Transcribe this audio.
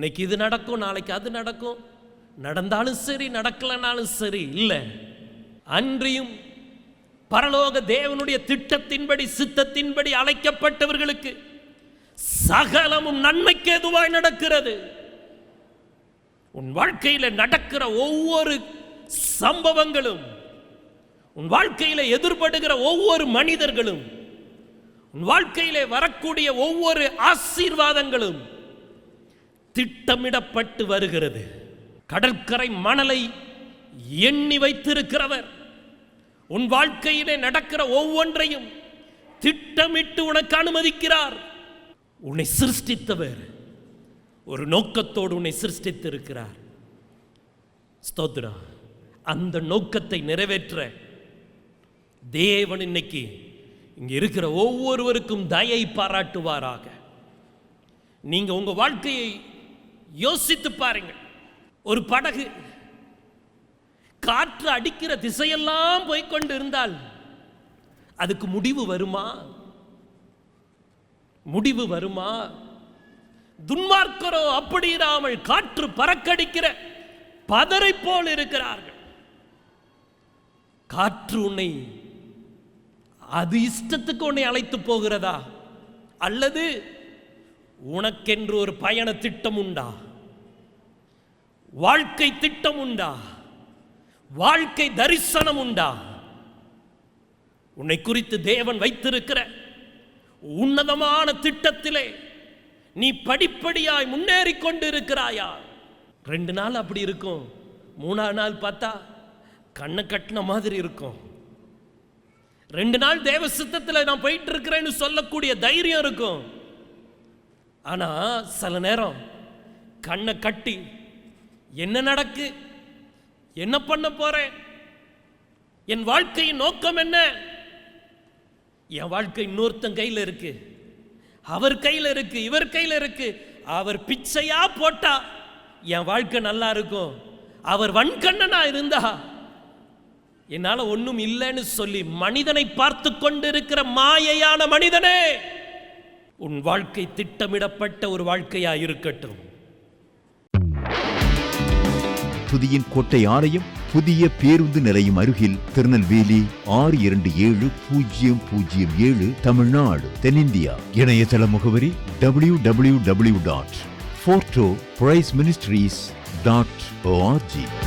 இன்னைக்கு இது நடக்கும், நாளைக்கு அது நடக்கும். நடந்தாலும் சரி, நடக்கலனாலும் சரி. இல்லை, அன்றியும் பரலோக தேவனுடைய திட்டத்தின்படி, சித்தத்தின்படி அழைக்கப்பட்டவர்களுக்கு சகலமும் நன்மைக்கு எதுவாய் நடக்கிறது. உன் வாழ்க்கையில நடக்கிற ஒவ்வொரு சம்பவங்களும், உன் வாழ்க்கையில எதிர்படுகிற ஒவ்வொரு மனிதர்களும், உன் வாழ்க்கையிலே வரக்கூடிய ஒவ்வொரு ஆசீர்வாதங்களும் திட்டமிடப்பட்டு வருகிறது. கடற்கரை மணலை எண்ணி வைத்திருக்கிறவர் உன் வாழ்க்கையிலே நடக்கிற ஒவ்வொன்றையும் திட்டமிட்டு உனக்கு அனுமதிக்கிறார். உன்னை சிருஷ்டித்தவர் ஒரு நோக்கத்தோடு உன்னை சிருஷ்டித்திருக்கிறார். ஸ்தோத்திரம். அந்த நோக்கத்தை நிறைவேற்ற தேவன் இன்னைக்கு இங்க இருக்கிற ஒவ்வொருவருக்கும் தயை பாராட்டுவாராக. நீங்க உங்க வாழ்க்கையை யோசித்து பாருங்கள். ஒரு படகு காற்று அடிக்கிற திசையெல்லாம் போய்கொண்டு இருந்தால் அதுக்கு முடிவு வருமா? முடிவு வருமா? துன்மார்க்கரோ அப்படி இராமல் காற்று பறக்கடிக்கிற பதரை போல் இருக்கிறார்கள். காற்று உன்னை அது இஷ்டத்துக்கு உன்னை அழைத்து போகிறதா? அல்லது உனக்கென்று ஒரு பயண திட்டம் உண்டா? வாழ்க்கை திட்டம் உண்டா? வாழ்க்கை தரிசனம் உண்டா? உன்னை குறித்து தேவன் வைத்திருக்கிற உன்னதமான திட்டத்திலே நீ படிப்படியாய் முன்னேறி கொண்டு இருக்கிறாயா? 2 நாள் அப்படி இருக்கும், 3ஆம் நாள் பார்த்தா கண்ணை கட்டின மாதிரி இருக்கும். 2 நாள் தேவ சித்தத்தில் நான் போயிட்டு இருக்கிறேன்னு சொல்லக்கூடிய தைரியம் இருக்கும். ஆனா சில நேரம் கண்ணை கட்டி என்ன நடக்கு, என்ன பண்ண போறேன், என் வாழ்க்கையின் நோக்கம் என்ன? என் வாழ்க்கை இன்னொருத்தன் கையில் இருக்கு, அவர் கையில் இருக்கு, இவர் கையில் இருக்கு. அவர் பிச்சையா போட்டா என் வாழ்க்கை நல்லா இருக்கும். அவர் வன்கண்ணனா இருந்தா என்னால ஒன்றும் இல்லைன்னு சொல்லி மனிதனை பார்த்து கொண்டிருக்கிற மாயையான மனிதனே, உன் வாழ்க்கை திட்டமிடப்பட்ட ஒரு வாழ்க்கையா இருக்கட்டும். துதியின் கோட்டை ஆலயம் புதிய பேருந்து நிலையம் அருகில், திருநெல்வேலி 620007 தமிழ்நாடு, தென்னிந்தியா. இணையதள முகவரி www.fortopriceministries.org.